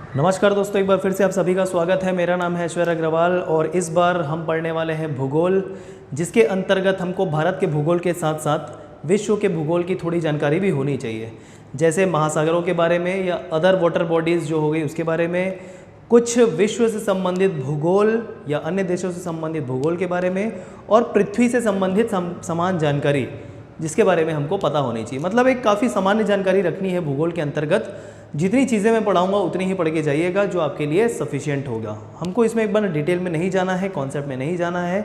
नमस्कार दोस्तों, एक बार फिर से आप सभी का स्वागत है। मेरा नाम है ऐश्वर्य अग्रवाल और इस बार हम पढ़ने वाले हैं भूगोल, जिसके अंतर्गत हमको भारत के भूगोल के साथ साथ विश्व के भूगोल की थोड़ी जानकारी भी होनी चाहिए, जैसे महासागरों के बारे में या अदर वाटर बॉडीज़ जो हो गई उसके बारे में, कुछ विश्व से संबंधित भूगोल या अन्य देशों से संबंधित भूगोल के बारे में, और पृथ्वी से संबंधित समान जानकारी जिसके बारे में हमको पता होनी चाहिए। मतलब एक काफ़ी सामान्य जानकारी रखनी है भूगोल के अंतर्गत। जितनी चीज़ें मैं पढ़ाऊंगा उतनी ही पढ़ के जाइएगा जो आपके लिए सफिशिएंट होगा। हमको इसमें एक बार डिटेल में नहीं जाना है, कॉन्सेप्ट में नहीं जाना है,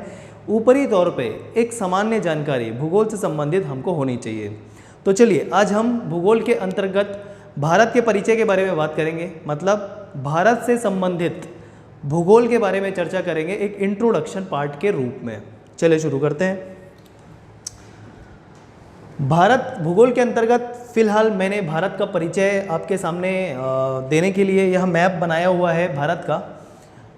ऊपरी तौर पे एक सामान्य जानकारी भूगोल से संबंधित हमको होनी चाहिए। तो चलिए आज हम भूगोल के अंतर्गत भारत के परिचय के बारे में बात करेंगे, मतलब भारत से संबंधित भूगोल के बारे में चर्चा करेंगे एक इंट्रोडक्शन पार्ट के रूप में। चलिए शुरू करते हैं। भारत भूगोल के अंतर्गत फिलहाल मैंने भारत का परिचय आपके सामने देने के लिए यह मैप बनाया हुआ है भारत का।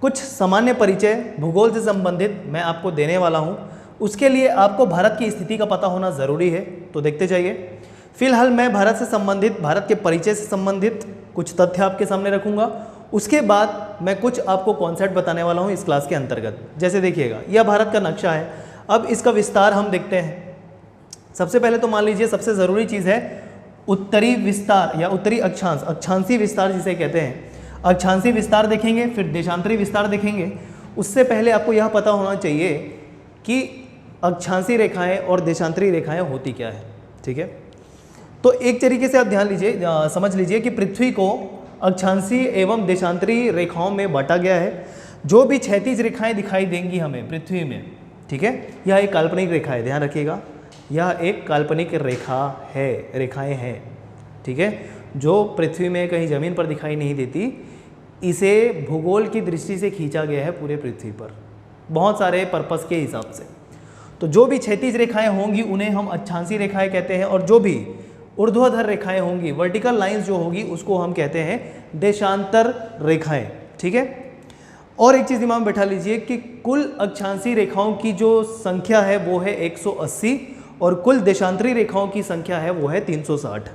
कुछ सामान्य परिचय भूगोल से संबंधित मैं आपको देने वाला हूं। उसके लिए आपको भारत की स्थिति का पता होना ज़रूरी है, तो देखते जाइए। फिलहाल मैं भारत से संबंधित, भारत के परिचय से संबंधित कुछ तथ्य आपके सामने रखूँगा। उसके बाद मैं कुछ आपको कॉन्सेप्ट बताने वाला हूँ इस क्लास के अंतर्गत। जैसे देखिएगा, यह भारत का नक्शा है। अब इसका विस्तार हम देखते हैं। सबसे पहले तो मान लीजिए सबसे ज़रूरी चीज़ है उत्तरी विस्तार या उत्तरी अक्षांश, अक्षांशी विस्तार जिसे कहते हैं। अक्षांशी विस्तार देखेंगे, फिर देशांतरी विस्तार देखेंगे। उससे पहले आपको यह पता होना चाहिए कि अक्षांशी रेखाएं और देशांतरी रेखाएं होती क्या है, ठीक है। तो एक तरीके से आप ध्यान लीजिए, समझ लीजिए कि पृथ्वी को अक्षांशी एवं देशांतरी रेखाओं में बांटा गया है। जो भी क्षैतिज रेखाएँ दिखाई देंगी हमें पृथ्वी में, ठीक है, यह एक काल्पनिक रेखा है, ध्यान रखिएगा। यह एक काल्पनिक रेखा है, रेखाएं हैं, ठीक है, जो पृथ्वी में कहीं ज़मीन पर दिखाई नहीं देती। इसे भूगोल की दृष्टि से खींचा गया है पूरे पृथ्वी पर बहुत सारे पर्पस के हिसाब से। तो जो भी क्षैतिज रेखाएं होंगी उन्हें हम अक्षांशी रेखाएं कहते हैं, और जो भी ऊर्ध्वाधर रेखाएं होंगी, वर्टिकल लाइंस जो होगी, उसको हम कहते हैं देशांतर रेखाएं, ठीक है। और एक चीज़ दिमाग में बैठा लीजिए कि कुल अक्षांशी रेखाओं की जो संख्या है वो है 180 और कुल देशांतरी रेखाओं की संख्या है वो है 360।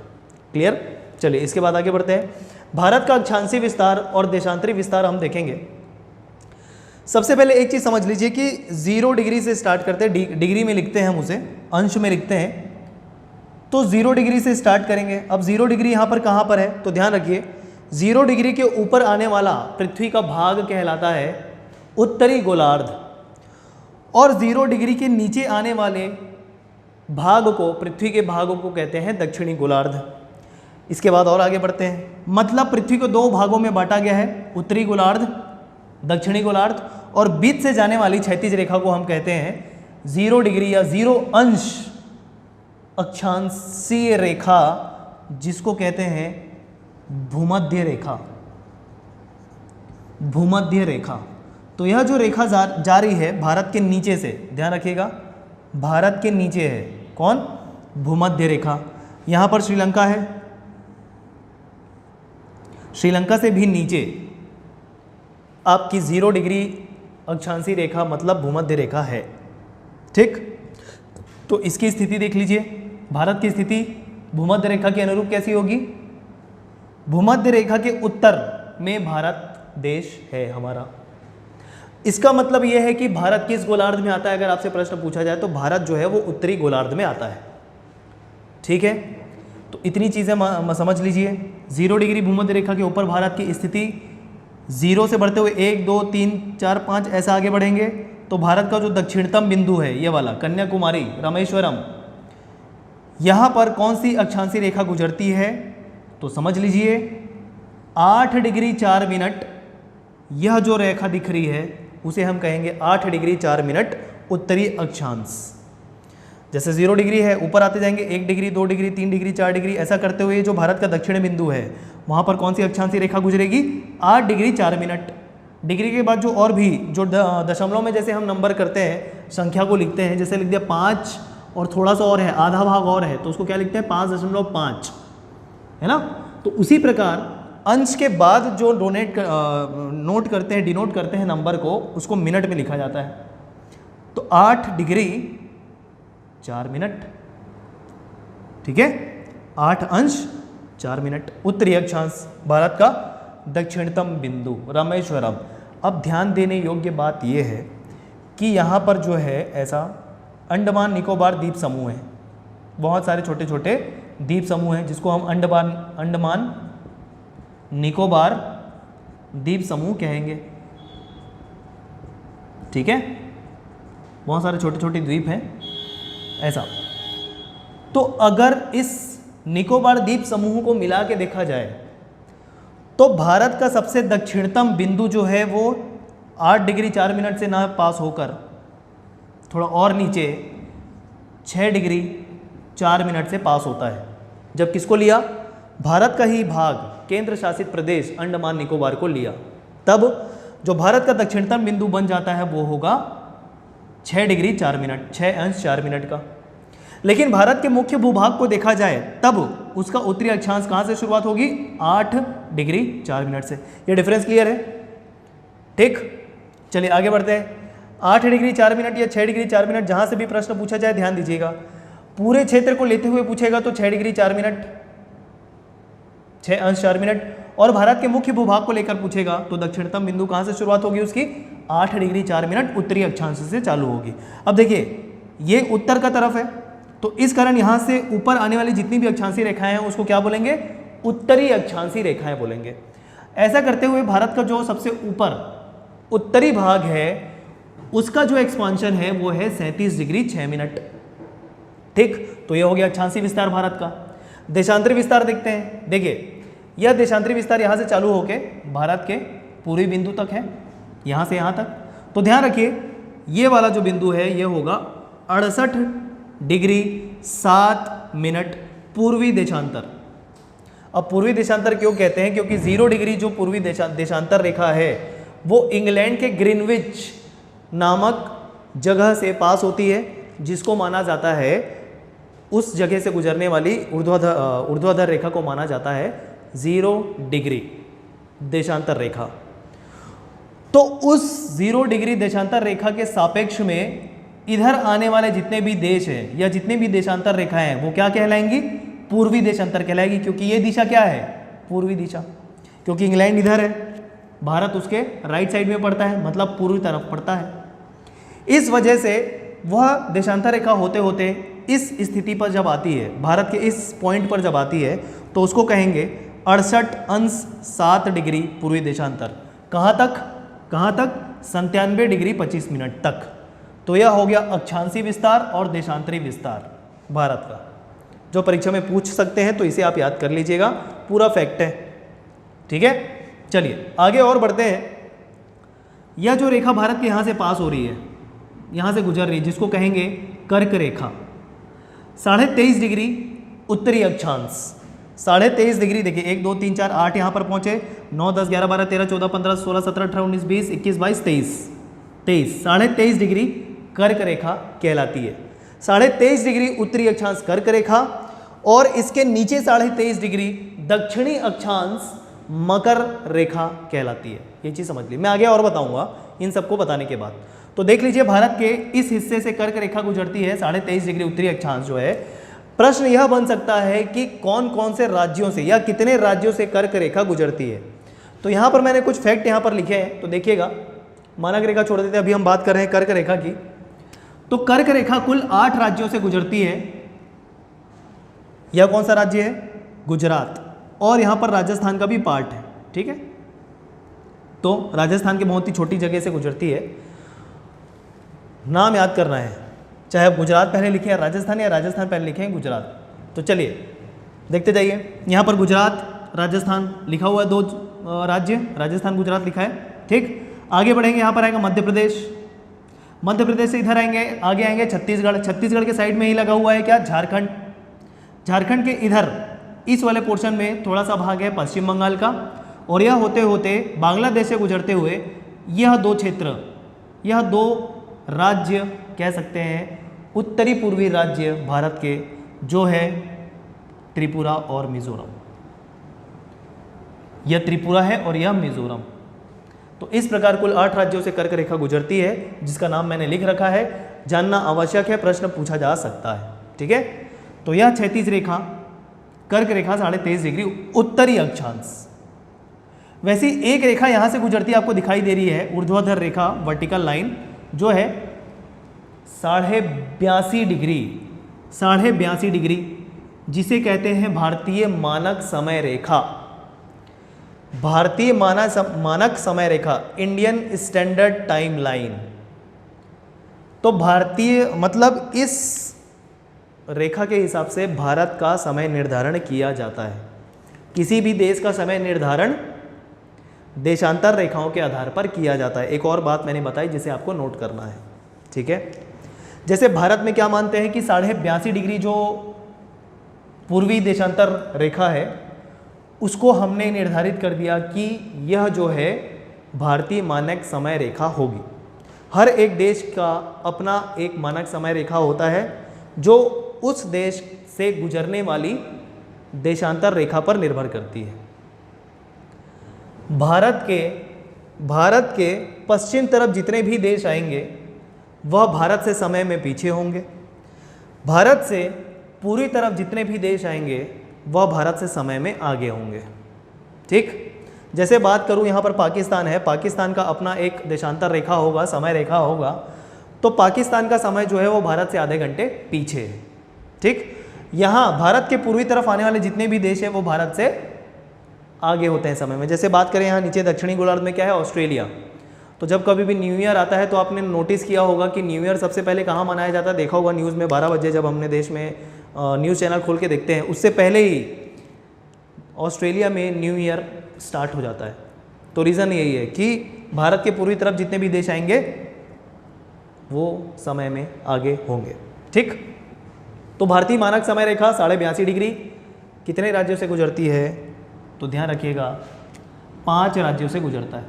क्लियर। चलिए इसके बाद आगे बढ़ते हैं। भारत का अक्षांशी विस्तार और देशांतरी विस्तार हम देखेंगे। सबसे पहले एक चीज़ समझ लीजिए कि 0 डिग्री से स्टार्ट करते हैं। डिग्री में लिखते हैं हम उसे, अंश में लिखते हैं, तो 0 डिग्री से स्टार्ट करेंगे। अब 0 डिग्री यहाँ पर कहाँ पर है, तो ध्यान रखिए 0 डिग्री के ऊपर आने वाला पृथ्वी का भाग कहलाता है उत्तरी गोलार्ध, और 0 डिग्री के नीचे आने वाले भाग को, पृथ्वी के भागों को कहते हैं दक्षिणी गोलार्ध। इसके बाद और आगे बढ़ते हैं। मतलब पृथ्वी को 2 भागों में बांटा गया है, उत्तरी गोलार्ध, दक्षिणी गोलार्ध, और बीच से जाने वाली क्षैतिज रेखा को हम कहते हैं 0 डिग्री या 0 अंश अक्षांशीय रेखा, जिसको कहते हैं भूमध्य रेखा। भूमध्य रेखा, तो यह जो रेखा जा रही है भारत के नीचे से, ध्यान रखिएगा, भारत के नीचे है कौन, भूमध्य रेखा। यहाँ पर श्रीलंका है, श्रीलंका से भी नीचे आपकी 0 डिग्री अक्षांशी रेखा मतलब भूमध्य रेखा है, ठीक। तो इसकी स्थिति देख लीजिए, भारत की स्थिति भूमध्य रेखा के अनुरूप कैसी होगी। भूमध्य रेखा के उत्तर में भारत देश है हमारा। इसका मतलब यह है कि भारत किस गोलार्ध में आता है, अगर आपसे प्रश्न पूछा जाए तो भारत जो है वो उत्तरी गोलार्ध में आता है, ठीक है। तो इतनी चीज़ें समझ लीजिए। 0 डिग्री भूमध्य रेखा के ऊपर भारत की स्थिति, 0 से बढ़ते हुए 1 2 3 4 5 ऐसा आगे बढ़ेंगे तो भारत का जो दक्षिणतम बिंदु है ये वाला कन्याकुमारी, रामेश्वरम, यहाँ पर कौन सी अक्षांशी रेखा गुजरती है, तो समझ लीजिए 8 डिग्री 4 मिनट। यह जो रेखा दिख रही है उसे हम कहेंगे 8 डिग्री 4 मिनट उत्तरी अक्षांश। जैसे 0 डिग्री है, ऊपर आते जाएंगे 1 डिग्री 2 डिग्री 3 डिग्री 4 डिग्री, ऐसा करते हुए जो भारत का दक्षिण बिंदु है वहाँ पर कौन सी अक्षांशी रेखा गुजरेगी, 8 डिग्री 4 मिनट। डिग्री के बाद जो और भी जो दशमलव में जैसे हम नंबर करते हैं, संख्या को लिखते हैं, जैसे लिख दिया 5 और थोड़ा सा और है, आधा भाग और है, तो उसको क्या लिखते हैं 5.5, है ना। तो उसी प्रकार अंश के बाद जो नोट करते हैं, डिनोट करते हैं नंबर को, उसको मिनट में लिखा जाता है। तो 8 डिग्री 4 मिनट, ठीक है, 8 अंश 4 मिनट उत्तरी अक्षांश भारत का दक्षिणतम बिंदु रामेश्वरम। अब ध्यान देने योग्य बात यह है कि यहाँ पर जो है ऐसा अंडमान निकोबार द्वीप समूह है, बहुत सारे छोटे छोटे द्वीप समूह हैं जिसको हम अंडमान निकोबार द्वीप समूह कहेंगे। ठीक है, बहुत सारे छोटे छोटे द्वीप हैं ऐसा। तो अगर इस निकोबार द्वीप समूह को मिला के देखा जाए तो भारत का सबसे दक्षिणतम बिंदु जो है वो 8 डिग्री 4 मिनट से ना पास होकर थोड़ा और नीचे 6 डिग्री 4 मिनट से पास होता है। जब किसको लिया? भारत का ही भाग, केंद्र शासित प्रदेश अंडमान निकोबार को लिया, तब जो भारत का दक्षिणतम बिंदु बन जाता है वो होगा 6 डिग्री 4 मिनट, 6 अंश 4 मिनट का। लेकिन भारत के मुख्य भूभाग को देखा जाए तब उसका उत्तरी अक्षांश कहाँ से शुरुआत होगी? 8 डिग्री 4 मिनट से। ये डिफरेंस क्लियर है? ठीक, चलिए आगे बढ़ते हैं। 8 डिग्री 4 मिनट या 6 डिग्री 4 मिनट, जहाँ से भी प्रश्न पूछा जाए ध्यान दीजिएगा, पूरे क्षेत्र को लेते हुए पूछेगा तो 6 डिग्री 4 मिनट, 6 अंश 4 मिनट, और भारत के मुख्य भूभाग को लेकर पूछेगा तो दक्षिणतम बिंदु कहाँ से शुरुआत होगी उसकी? 8 डिग्री 4 मिनट उत्तरी अक्षांश से चालू होगी। अब देखिए ये उत्तर का तरफ है तो इस कारण यहाँ से ऊपर आने वाली जितनी भी अक्षांशीय रेखाएं हैं उसको क्या बोलेंगे? उत्तरी अक्षांशीय रेखाएं बोलेंगे। ऐसा करते हुए भारत का जो सबसे ऊपर उत्तरी भाग है उसका जो एक्सपांशन है वो है 37 डिग्री 6 मिनट। ठीक, तो ये हो गया अक्षांशीय विस्तार भारत का। देशांतरी विस्तार देखते हैं। देखिए यह देशांतरी विस्तार यहाँ से चालू होके भारत के पूर्वी बिंदु तक है, यहाँ से यहाँ तक। तो ध्यान रखिए ये वाला जो बिंदु है ये होगा 68 डिग्री 7 मिनट पूर्वी देशांतर। अब पूर्वी देशांतर क्यों कहते हैं? क्योंकि 0 डिग्री जो पूर्वी देशांतर रेखा है वो इंग्लैंड के ग्रीनविच नामक जगह से पास होती है, जिसको माना जाता है, उस जगह से गुजरने वाली ऊर्ध्वाधर रेखा को माना जाता है 0 डिग्री देशांतर रेखा। तो उस 0 डिग्री देशांतर रेखा के सापेक्ष में इधर आने वाले जितने भी देश हैं या जितने भी देशांतर रेखाएं हैं वो क्या कहलाएंगी? पूर्वी देशांतर कहलाएगी, क्योंकि ये दिशा क्या है? पूर्वी दिशा। क्योंकि इंग्लैंड इधर है, भारत उसके राइट साइड में पड़ता है, मतलब पूर्वी तरफ पड़ता है। इस वजह से वह देशांतर रेखा होते होते इस स्थिति पर जब आती है, भारत के इस पॉइंट पर जब आती है तो उसको कहेंगे 68 अंश 7 डिग्री पूर्वी देशांतर। कहाँ तक? कहाँ तक? 97 डिग्री 25 मिनट तक। तो यह हो गया अक्षांशीय विस्तार और देशांतरी विस्तार भारत का, जो परीक्षा में पूछ सकते हैं, तो इसे आप याद कर लीजिएगा, पूरा फैक्ट है। ठीक है, चलिए आगे और बढ़ते हैं। यह जो रेखा भारत के यहाँ से पास हो रही है, यहाँ से गुजर रही है, जिसको कहेंगे कर्क रेखा, 23.5 डिग्री उत्तरी अक्षांश। 23.5 डिग्री, देखिए 1 2 3 4 8 यहाँ पर पहुँचे, 9 10 11 12 13 14 15 16 17 18 19 20 21 22 23 23.5 डिग्री कर्क रेखा कहलाती है। 23.5 डिग्री उत्तरी अक्षांश कर्क रेखा और इसके नीचे 23.5 डिग्री दक्षिणी अक्षांश मकर रेखा कहलाती है। ये चीज़ समझ ली, मैं आगे और बताऊंगा इन सबको बताने के बाद। तो देख लीजिए भारत के इस हिस्से से कर्क रेखा गुजरती है 23.5 डिग्री उत्तरी अक्षांश जो है। प्रश्न यह बन सकता है कि कौन कौन से राज्यों से या कितने राज्यों से कर्क रेखा गुजरती है। तो यहाँ पर मैंने कुछ फैक्ट यहाँ पर लिखे हैं, तो देखिएगा। मानक रेखा छोड़ देते, अभी हम बात कर रहे हैं कर्क रेखा की। तो कर्क रेखा कुल 8 राज्यों से गुजरती है। यह कौन सा राज्य है? गुजरात, और यहाँ पर राजस्थान का भी पार्ट है। ठीक है, तो राजस्थान की बहुत ही छोटी जगह से गुजरती है। नाम याद करना है, चाहे आप गुजरात पहले लिखें या राजस्थान पहले लिखें गुजरात। तो चलिए देखते जाइए, यहाँ पर गुजरात राजस्थान लिखा हुआ है, 2 राज्य, राजस्थान गुजरात लिखा है। ठीक, आगे बढ़ेंगे, यहाँ पर आएगा मध्य प्रदेश। मध्य प्रदेश से इधर आएंगे, आगे आएंगे छत्तीसगढ़। छत्तीसगढ़ के साइड में ही लगा हुआ है क्या? झारखंड। झारखंड के इधर इस वाले पोर्शन में थोड़ा सा भाग है पश्चिम बंगाल का, और यह होते होते बांग्लादेश से गुजरते हुए यह 2 क्षेत्र, यह 2 राज्य कह सकते हैं उत्तरी पूर्वी राज्य भारत के, जो है त्रिपुरा और मिजोरम। यह त्रिपुरा है और यह मिजोरम। तो इस प्रकार कुल 8 राज्यों से कर्क रेखा गुजरती है, जिसका नाम मैंने लिख रखा है, जानना आवश्यक है, प्रश्न पूछा जा सकता है। ठीक है, तो यह क्षैतिज रेखा कर्क रेखा 23.5 डिग्री उत्तरी अक्षांश। वैसी एक रेखा यहाँ से गुजरती है, आपको दिखाई दे रही है, ऊर्ध्वाधर रेखा, वर्टिकल लाइन, जो है 82.5 डिग्री, 82.5 डिग्री, जिसे कहते हैं भारतीय मानक समय रेखा। भारतीय मानक समय रेखा, इंडियन स्टैंडर्ड टाइम लाइन। तो भारतीय मतलब इस रेखा के हिसाब से भारत का समय निर्धारण किया जाता है। किसी भी देश का समय निर्धारण देशांतर रेखाओं के आधार पर किया जाता है। एक और बात मैंने बताई जिसे आपको नोट करना है, ठीक है। जैसे भारत में क्या मानते हैं कि 82.5 डिग्री जो पूर्वी देशांतर रेखा है, उसको हमने निर्धारित कर दिया कि यह जो है भारतीय मानक समय रेखा होगी। हर एक देश का अपना एक मानक समय रेखा होता है जो उस देश से गुजरने वाली देशांतर रेखा पर निर्भर करती है। भारत के पश्चिम तरफ जितने भी देश आएंगे वह भारत से समय में पीछे होंगे। भारत से पूरी तरफ जितने भी देश आएंगे वह भारत से समय में आगे होंगे, ठीक। जैसे बात करूं यहाँ पर पाकिस्तान है, पाकिस्तान का अपना एक देशांतर रेखा होगा, समय रेखा होगा, तो पाकिस्तान का समय जो है वो भारत से आधे घंटे पीछे है, ठीक। यहाँ भारत के पूर्वी तरफ आने वाले जितने भी देश हैं वो भारत से आगे होते हैं समय में। जैसे बात करें यहाँ नीचे दक्षिणी गोलार्ध में क्या है, ऑस्ट्रेलिया। तो जब कभी भी न्यू ईयर आता है तो आपने नोटिस किया होगा कि न्यू ईयर सबसे पहले कहाँ मनाया जाता है, देखा होगा न्यूज़ में 12 बजे जब हमने देश में न्यूज़ चैनल खोल के देखते हैं, उससे पहले ही ऑस्ट्रेलिया में न्यू ईयर स्टार्ट हो जाता है। तो रीज़न यही है कि भारत के पूर्वी तरफ जितने भी देश आएंगे वो समय में आगे होंगे, ठीक। तो भारतीय मानक समय रेखा 82.5 डिग्री कितने राज्यों से गुजरती है, तो ध्यान रखिएगा 5 राज्यों से गुजरता है।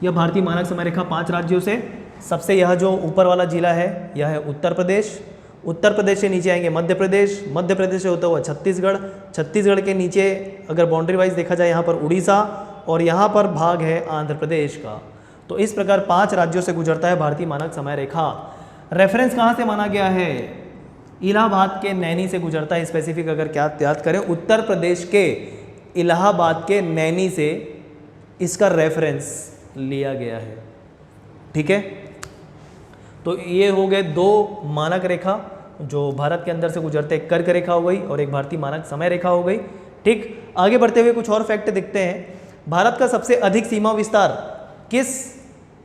यह भारतीय मानक समय रेखा 5 राज्यों से, सबसे यह जो ऊपर वाला जिला है यह है उत्तर प्रदेश। उत्तर प्रदेश से नीचे आएंगे मध्य प्रदेश, मध्य प्रदेश से होता हुआ छत्तीसगढ़, छत्तीसगढ़ के नीचे अगर बाउंड्री वाइज देखा जाए यहाँ पर उड़ीसा, और यहाँ पर भाग है आंध्र प्रदेश का। तो इस प्रकार 5 राज्यों से गुजरता है भारतीय मानक समय रेखा। रेफरेंस कहाँ से माना गया है, इलाहाबाद के नैनी से गुजरता है। स्पेसिफिक अगर क्या याद करें, उत्तर प्रदेश के इलाहाबाद के नैनी से इसका रेफरेंस लिया गया है, ठीक है। तो ये हो गए 2 मानक रेखा जो भारत के अंदर से गुजरते, एक कर्क रेखा हो गई और एक भारतीय मानक समय रेखा हो गई, ठीक। आगे बढ़ते हुए कुछ और फैक्ट देखते हैं। भारत का सबसे अधिक सीमा विस्तार किस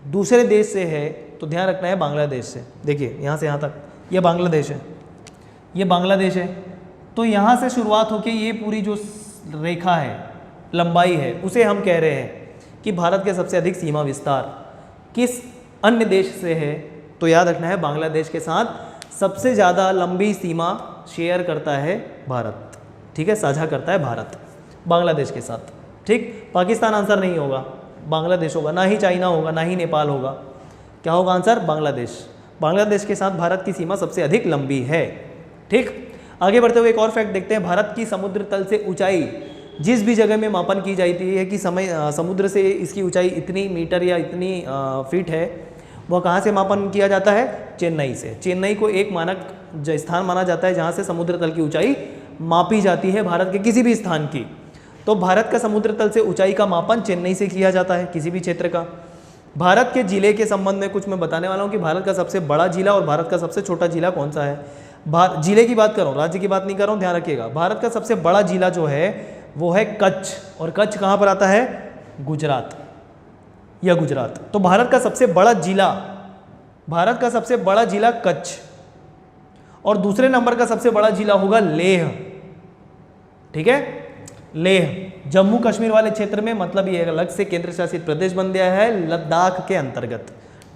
दूसरे देश से है, तो ध्यान रखना है बांग्लादेश से। देखिए यहाँ से यहाँ तक ये बांग्लादेश है, ये बांग्लादेश है। तो यहाँ से शुरुआत होकर ये पूरी जो रेखा है, लंबाई है, उसे हम कह रहे हैं कि भारत के सबसे अधिक सीमा विस्तार किस अन्य देश से है, तो याद रखना है बांग्लादेश के साथ सबसे ज़्यादा लंबी सीमा शेयर करता है भारत, ठीक है, साझा करता है भारत बांग्लादेश के साथ, ठीक। पाकिस्तान आंसर नहीं होगा, बांग्लादेश होगा, ना ही चाइना होगा, ना ही नेपाल होगा, क्या होगा आंसर, बांग्लादेश। बांग्लादेश के साथ भारत की सीमा सबसे अधिक लंबी है, ठीक। आगे बढ़ते हुए एक और फैक्ट देखते हैं। भारत की समुद्र तल से ऊंचाई जिस भी जगह में मापन की जाती है कि समुद्र से इसकी ऊंचाई इतनी मीटर या इतनी फीट है, वह कहाँ से मापन किया जाता है, चेन्नई से। चेन्नई को एक मानक स्थान माना जाता है जहाँ से समुद्र तल की ऊंचाई मापी जाती है भारत के किसी भी स्थान की। तो भारत का समुद्र तल से ऊंचाई का मापन चेन्नई से किया जाता है किसी भी क्षेत्र का। भारत के जिले के संबंध में कुछ मैं बताने वाला हूँ कि भारत का सबसे बड़ा जिला और भारत का सबसे छोटा जिला कौन सा है। जिले की बात कर रहा हूँ, राज्य की बात नहीं कर रहा हूँ, ध्यान रखिएगा। भारत का सबसे बड़ा जिला जो है वो है कच्छ, और कच्छ कहाँ पर आता है, गुजरात, या गुजरात। तो भारत का सबसे बड़ा जिला कच्छ, और दूसरे नंबर का सबसे बड़ा जिला होगा लेह, ठीक है, लेह जम्मू कश्मीर वाले क्षेत्र में, मतलब ये अलग से केंद्र शासित प्रदेश बन गया है लद्दाख के अंतर्गत,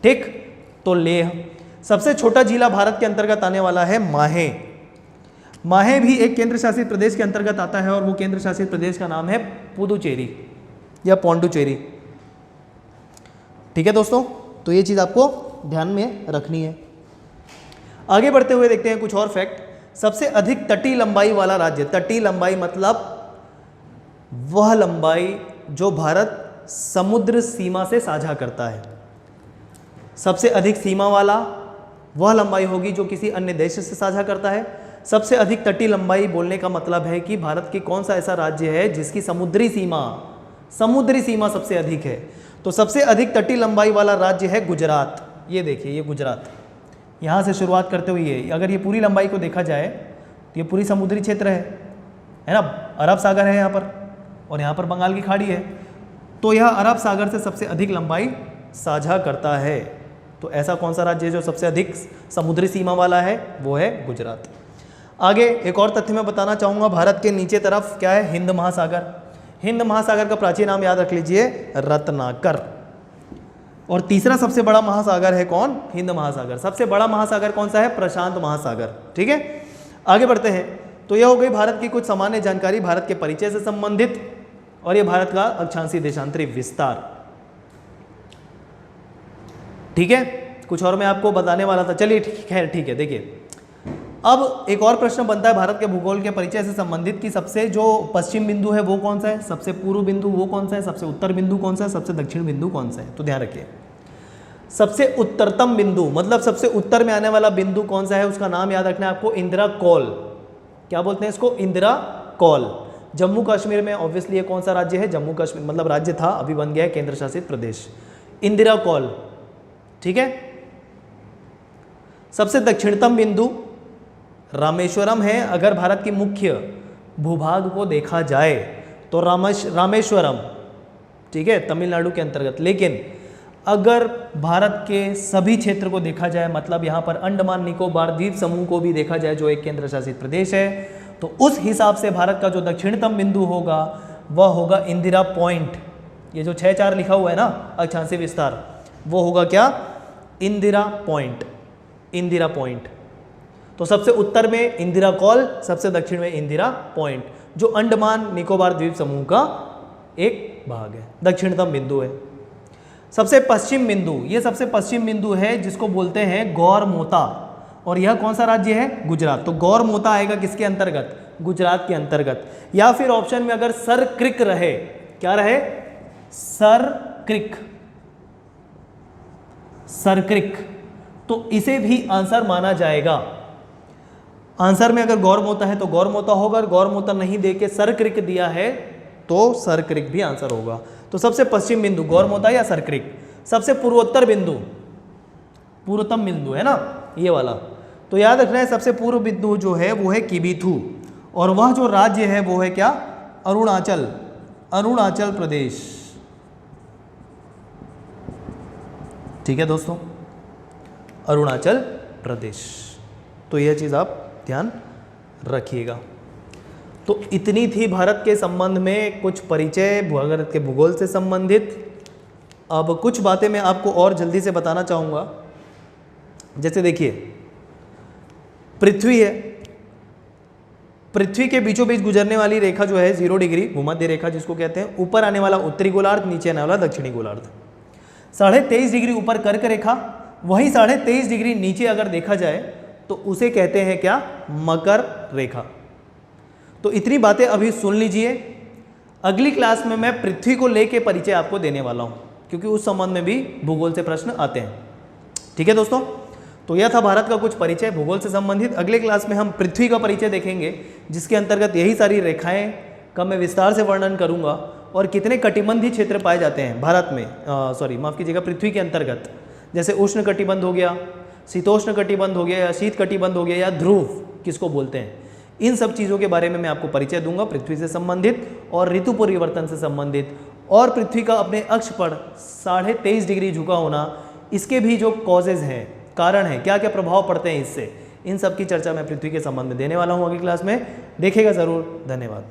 ठीक। तो लेह। सबसे छोटा जिला भारत के अंतर्गत आने वाला है माहे। माहे भी एक केंद्र शासित प्रदेश के अंतर्गत आता है, और वो केंद्र शासित प्रदेश का नाम है पुदुचेरी या पौंडुचेरी, ठीक है दोस्तों। तो ये चीज़ आपको ध्यान में रखनी है। आगे बढ़ते हुए देखते हैं कुछ और फैक्ट। सबसे अधिक तटीय लंबाई वाला राज्य, तटीय लंबाई मतलब वह लंबाई जो भारत समुद्र सीमा से साझा करता है। सबसे अधिक सीमा वाला वह लंबाई होगी जो किसी अन्य देश से साझा करता है। सबसे अधिक तटीय लंबाई बोलने का मतलब है कि भारत की कौन सा ऐसा राज्य है जिसकी समुद्री सीमा समुद्री सीमा सबसे अधिक है। तो सबसे अधिक तटीय लंबाई वाला राज्य है गुजरात। ये देखिए, ये गुजरात, यहाँ से शुरुआत करते हुए अगर ये पूरी लंबाई को देखा जाए तो ये पूरी समुद्री क्षेत्र है ना। अरब सागर है यहाँ पर और यहाँ पर बंगाल की खाड़ी है, तो यह अरब सागर से सबसे अधिक लंबाई साझा करता है। तो ऐसा कौन सा राज्य है जो सबसे अधिक समुद्री सीमा वाला है? वो है गुजरात। आगे एक और तथ्य मैं बताना चाहूँगा, भारत के नीचे तरफ क्या है? हिंद महासागर। हिंद महासागर का प्राचीन नाम याद रख लीजिए, रत्नाकर। और तीसरा सबसे बड़ा महासागर है कौन? हिंद महासागर। सबसे बड़ा महासागर कौन सा है? प्रशांत महासागर। ठीक है, आगे बढ़ते हैं। तो यह हो गई भारत की कुछ सामान्य जानकारी भारत के परिचय से संबंधित, और यह भारत का अक्षांशीय देशांतरी विस्तार। ठीक है, कुछ और मैं आपको बताने वाला था, चलिए खैर ठीक है। देखिए, अब एक और प्रश्न बनता है भारत के भूगोल के परिचय से संबंधित कि सबसे जो पश्चिम बिंदु है वो कौन सा है, सबसे पूर्व बिंदु वो कौन सा है, सबसे उत्तर बिंदु कौन सा है, सबसे दक्षिण बिंदु कौन सा है। तो ध्यान रखिए, सबसे उत्तरतम बिंदु मतलब सबसे उत्तर में आने वाला बिंदु कौन सा है, उसका नाम याद रखना है आपको, इंदिरा कौल। क्या बोलते हैं इसको? इंदिरा कौल। जम्मू कश्मीर में ऑब्वियसली ये कौन सा राज्य है? जम्मू कश्मीर, मतलब राज्य था, अभी बन गया है केंद्र शासित प्रदेश। इंदिरा कौल। ठीक है, सबसे दक्षिणतम बिंदु रामेश्वरम है। अगर भारत की मुख्य भूभाग को देखा जाए तो रामेश्वरम, ठीक है, तमिलनाडु के अंतर्गत। लेकिन अगर भारत के सभी क्षेत्र को देखा जाए, मतलब यहाँ पर अंडमान निकोबार द्वीप समूह को भी देखा जाए जो एक केंद्र शासित प्रदेश है, तो उस हिसाब से भारत का जो दक्षिणतम बिंदु होगा वह होगा इंदिरा पॉइंट। ये जो 6-4 लिखा हुआ है ना अक्षांशीय विस्तार, वो होगा क्या? इंदिरा पॉइंट। इंदिरा पॉइंट। तो सबसे उत्तर में इंदिरा कौल, सबसे दक्षिण में इंदिरा पॉइंट, जो अंडमान निकोबार द्वीप समूह का एक भाग है, दक्षिणतम बिंदु है। सबसे पश्चिम बिंदु, ये सबसे पश्चिम बिंदु है जिसको बोलते हैं गौरमोता, और यह कौन सा राज्य है? गुजरात। तो गौरमोता आएगा किसके अंतर्गत? गुजरात के अंतर्गत। या फिर ऑप्शन में अगर सर क्रिक रहे, क्या रहे? सर क्रिक, सर क्रिक, तो इसे भी आंसर माना जाएगा। आंसर में अगर गौरमोता है तो गौरमोता होगा, और गौरमोता नहीं दे के सर क्रिक दिया है तो सर क्रिक भी आंसर होगा। तो सबसे पश्चिम बिंदु गौरमोता या सर क्रिक। सबसे पूर्वोत्तर बिंदु, पूर्वतम बिंदु है ना ये वाला, तो याद रखना है सबसे पूर्व बिंदु जो है वो है किबिथु, और वह जो राज्य है वो है क्या? अरुणाचल, अरुणाचल प्रदेश। ठीक है दोस्तों, अरुणाचल प्रदेश। तो यह चीज़ आप ध्यान रखिएगा। तो इतनी थी भारत के संबंध में कुछ परिचय भारत के भूगोल से संबंधित। अब कुछ बातें मैं आपको और जल्दी से बताना चाहूँगा। जैसे देखिए, पृथ्वी है, पृथ्वी के बीचों बीच गुजरने वाली रेखा जो है 0 डिग्री भूमध्य रेखा जिसको कहते हैं, ऊपर आने वाला उत्तरी गोलार्ध, नीचे आने वाला दक्षिणी गोलार्ध। 23.5 डिग्री ऊपर कर्क रेखा, वही 23.5 डिग्री नीचे अगर देखा जाए तो उसे कहते हैं क्या? मकर रेखा। तो इतनी बातें अभी सुन लीजिए। अगली क्लास में मैं पृथ्वी को लेके परिचय आपको देने वाला हूं, क्योंकि उस संबंध में भी भूगोल से प्रश्न आते हैं। ठीक है दोस्तों, तो यह था भारत का कुछ परिचय भूगोल से संबंधित। अगले क्लास में हम पृथ्वी का परिचय देखेंगे, जिसके अंतर्गत यही सारी रेखाएं का मैं विस्तार से वर्णन करूंगा, और कितने कटिबंधीय क्षेत्र पाए जाते हैं भारत में, माफ कीजिएगा, पृथ्वी के अंतर्गत। जैसे उष्ण कटिबंध हो गया, शीतोष्ण कटिबंध हो गया, या शीत कटिबंध हो गया, या ध्रुव किसको बोलते हैं, इन सब चीज़ों के बारे में मैं आपको परिचय दूंगा, पृथ्वी से संबंधित और ऋतु परिवर्तन से संबंधित, और पृथ्वी का अपने अक्ष पर 23.5 डिग्री झुका होना, इसके भी जो कॉजेज हैं, कारण है, क्या क्या प्रभाव पड़ते हैं इससे, इन सब की चर्चा मैं पृथ्वी के संबंध में देने वाला हूँ अगली क्लास में। देखेगा ज़रूर। धन्यवाद।